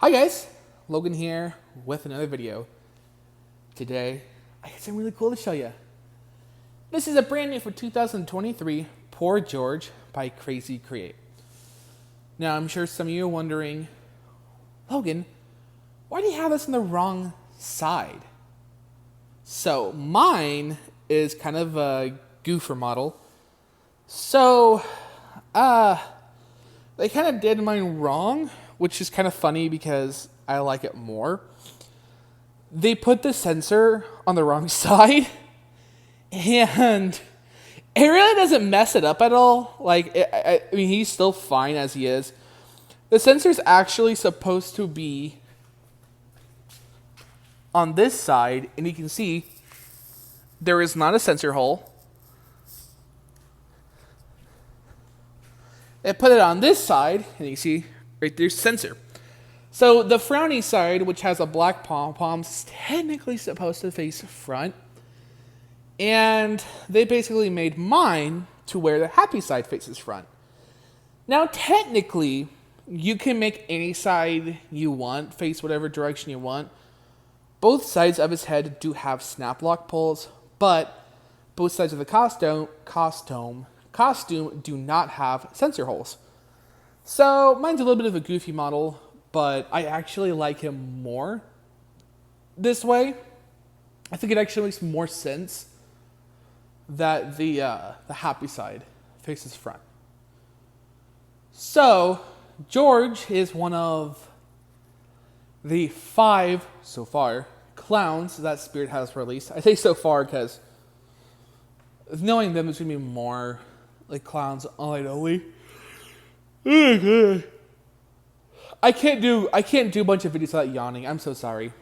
Hi guys, Logan here with another video. Today, I got something really cool to show you. This is a brand new for 2023 Poor George by Crazy Create. Now, I'm sure some of you are wondering, Logan, why do you have this on the wrong side? So, mine is kind of a goofer model. So, they kind of did mine wrong, which is kind of funny because I like it more. They put the sensor on the wrong side, and it really doesn't mess it up at all. I mean, he's still fine as he is. The sensor's actually supposed to be on this side, and you can see there is not a sensor hole. They put it on this side, and you see right there's sensor. So the frowny side, which has a black pom-pom, is technically supposed to face front. And they basically made mine to where the happy side faces front. Now technically, you can make any side you want, face whatever direction you want. Both sides of his head do have snap lock pulls, but both sides of the costume do not have sensor holes. So mine's a little bit of a goofy model, but I actually like him more this way. I think it actually makes more sense that the happy side faces front. So George is one of the 5 so far clowns that Spirit has released. I say so far because knowing them, there's gonna be more like clowns online only. I can't do a bunch of videos without yawning. I'm so sorry.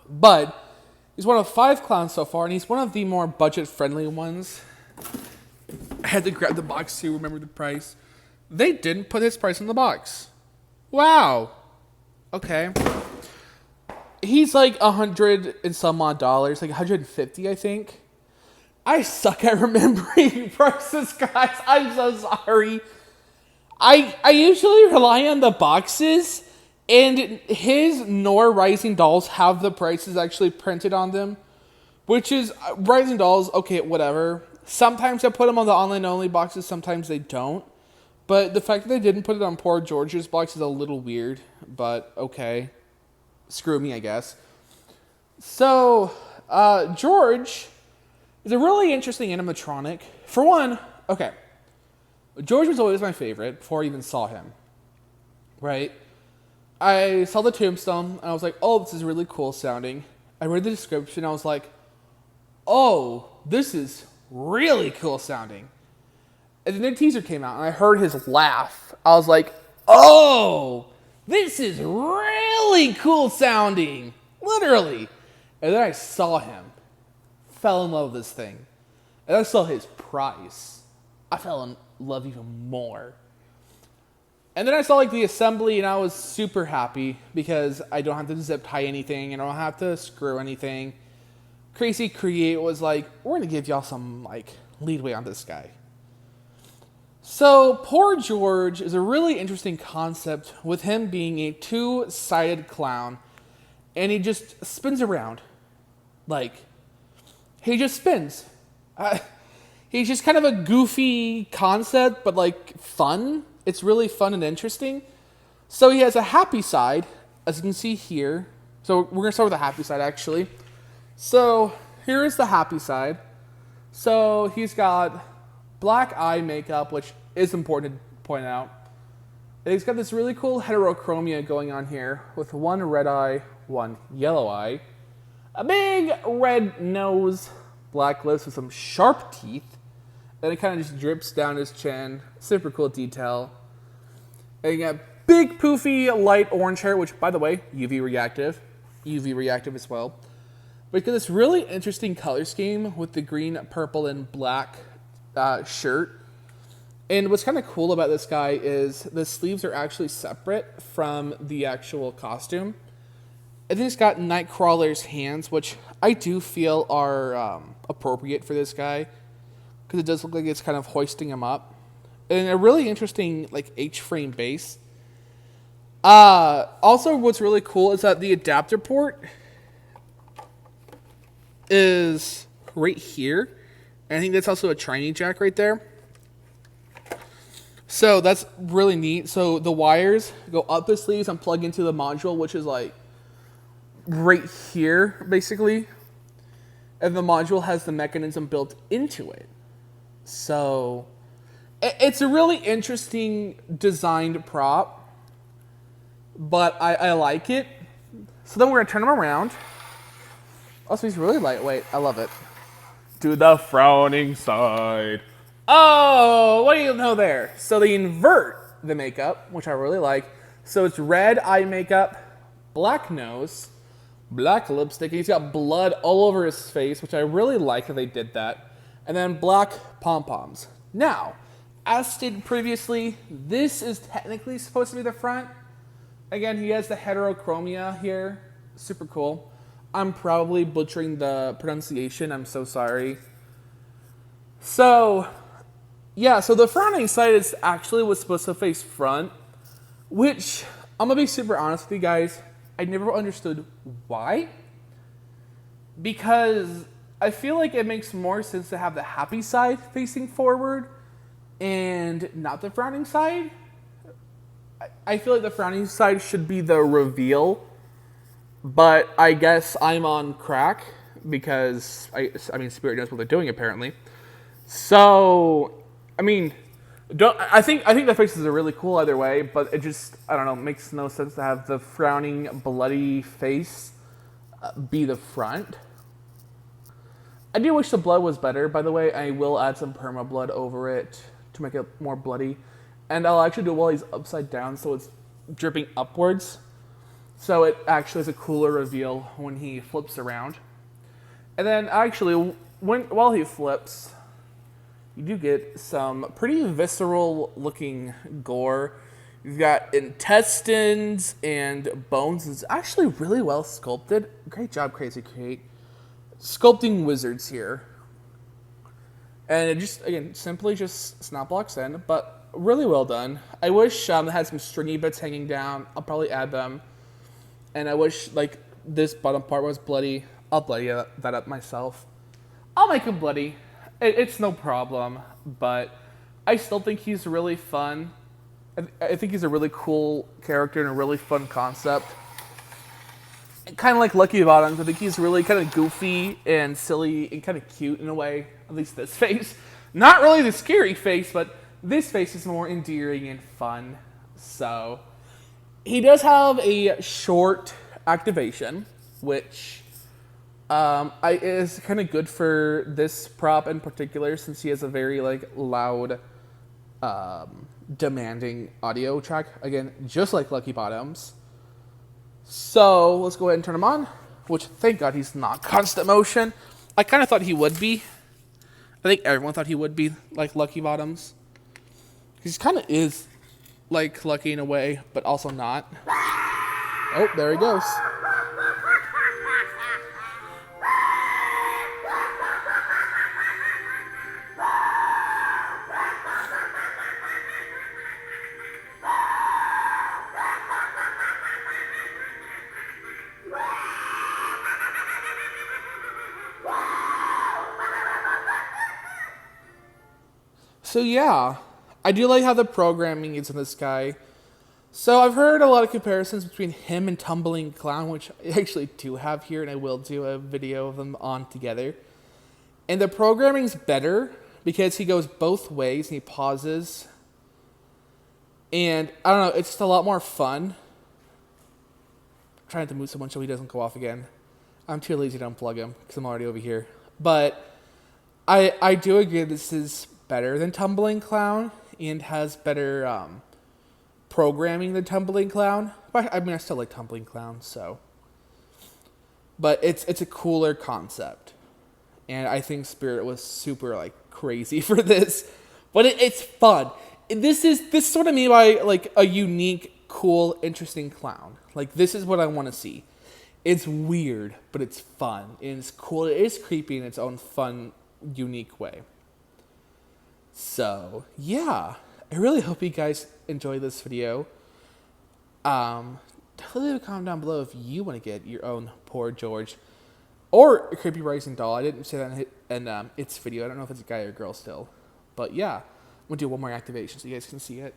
But he's one of 5 clowns so far, and he's one of the more budget-friendly ones. I had to grab the box to remember the price. They didn't put his price in the box. Wow. Okay. He's like $100 and some odd dollars, like $150, I think. I suck at remembering prices, guys. I'm so sorry. I usually rely on the boxes, and his Nor Rising Dolls have the prices actually printed on them, which is, Rising Dolls, okay, whatever. Sometimes I put them on the online-only boxes, sometimes they don't. But the fact that they didn't put it on Poor George's box is a little weird, but okay. Screw me, I guess. So, George is a really interesting animatronic. For one, okay. George was always my favorite before I even saw him, right? I saw the tombstone, and I was like, oh, this is really cool sounding. I read the description, and I was like, oh, this is really cool sounding. And then the teaser came out, and I heard his laugh. I was like, oh, this is really cool sounding, literally. And then I saw him, fell in love with this thing. And I saw his price. I fell in love even more. And then I saw like the assembly, and I was super happy because I don't have to zip tie anything, and I don't have to screw anything. Crazy Create was like, we're gonna give y'all some like leadway on this guy. So Poor George is a really interesting concept with him being a 2-sided clown, and he just spins around. Like, he just spins. He's just kind of a goofy concept, but like fun. It's really fun and interesting. So he has a happy side, as you can see here. So we're going to start with the happy side, actually. So here is the happy side. So he's got black eye makeup, which is important to point out. And he's got this really cool heterochromia going on here with one red eye, one yellow eye, a big red nose, black lips with some sharp teeth. Then it kind of just drips down his chin. Super cool detail. And you got big poofy light orange hair, which, by the way, UV reactive. UV reactive as well. But you got this really interesting color scheme with the green, purple, and black shirt. And what's kind of cool about this guy is the sleeves are actually separate from the actual costume. And then he's got Nightcrawler's hands, which I do feel are appropriate for this guy, because it does look like it's kind of hoisting him up. And a really interesting like H-frame base. Also, what's really cool is that the adapter port is right here. And I think that's also a tiny jack right there. So that's really neat. So the wires go up the sleeves and plug into the module, which is like right here, basically. And the module has the mechanism built into it. So it's a really interesting designed prop. But I like it. So then we're going to turn him around. Also, he's really lightweight. I love it. To the frowning side. Oh, what do you know there? So they invert the makeup, which I really like. So it's red eye makeup, black nose, black lipstick. He's got blood all over his face, which I really like that they did that. And then black pom-poms. Now, as stated previously, this is technically supposed to be the front. Again, he has the heterochromia here. Super cool. I'm probably butchering the pronunciation. I'm so sorry. So, yeah, so the frowning side is actually was supposed to face front, which, I'm going to be super honest with you guys, I never understood why. Because I feel like it makes more sense to have the happy side facing forward and not the frowning side. I feel like the frowning side should be the reveal, but I guess I'm on crack because, I mean, Spirit knows what they're doing, apparently. So, I mean, I think the faces are really cool either way, but it just, I don't know, makes no sense to have the frowning, bloody face be the front. I do wish the blood was better, by the way. I will add some perma blood over it to make it more bloody. And I'll actually do it while he's upside down, so it's dripping upwards. So it actually is a cooler reveal when he flips around. And then actually, while he flips, you do get some pretty visceral looking gore. You've got intestines and bones. It's actually really well sculpted. Great job, Crazy Create. Sculpting wizards here. And it just, again, simply just snap blocks in, but really well done. I wish it had some stringy bits hanging down. I'll probably add them. And I wish, like, this bottom part was bloody. I'll bloody that up myself. I'll make him bloody. It's no problem. But I still think he's really fun. I think he's a really cool character and a really fun concept. Kind of like Lucky Bottoms. I think he's really kind of goofy and silly and kind of cute in a way. At least this face. Not really the scary face, but this face is more endearing and fun. So, he does have a short activation, which is kind of good for this prop in particular, since he has a very loud, demanding audio track. Again, just like Lucky Bottoms. So, let's go ahead and turn him on, which, thank God, he's not constant motion. I kind of thought he would be. I think everyone thought he would be like Lucky Bottoms. He kind of is like Lucky in a way, but also not. Oh, there he goes. So yeah, I do like how the programming is in this guy. So I've heard a lot of comparisons between him and Tumbling Clown, which I actually do have here, and I will do a video of them on together. And the programming's better because he goes both ways and he pauses. And I don't know, it's just a lot more fun. I'm trying to move someone so he doesn't go off again. I'm too lazy to unplug him because I'm already over here. But I do agree this is better than Tumbling Clown and has better programming than Tumbling Clown. But I mean, I still like Tumbling Clown, so. But it's a cooler concept. And I think Spirit was super crazy for this. But it's fun. This sort of me by a unique, cool, interesting clown. This is what I want to see. It's weird, but it's fun. And it's cool. It is creepy in its own fun, unique way. So, yeah. I really hope you guys enjoy this video. Definitely leave a comment down below if you want to get your own Poor George or a creepy rising doll. I didn't say that in its video. I don't know if it's a guy or a girl still, but yeah, I'm gonna do one more activation so you guys can see it.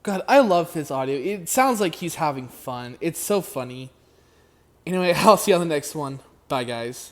God, I love his audio. It sounds like he's having fun. It's so funny. Anyway, I'll see you on the next one. Bye, guys.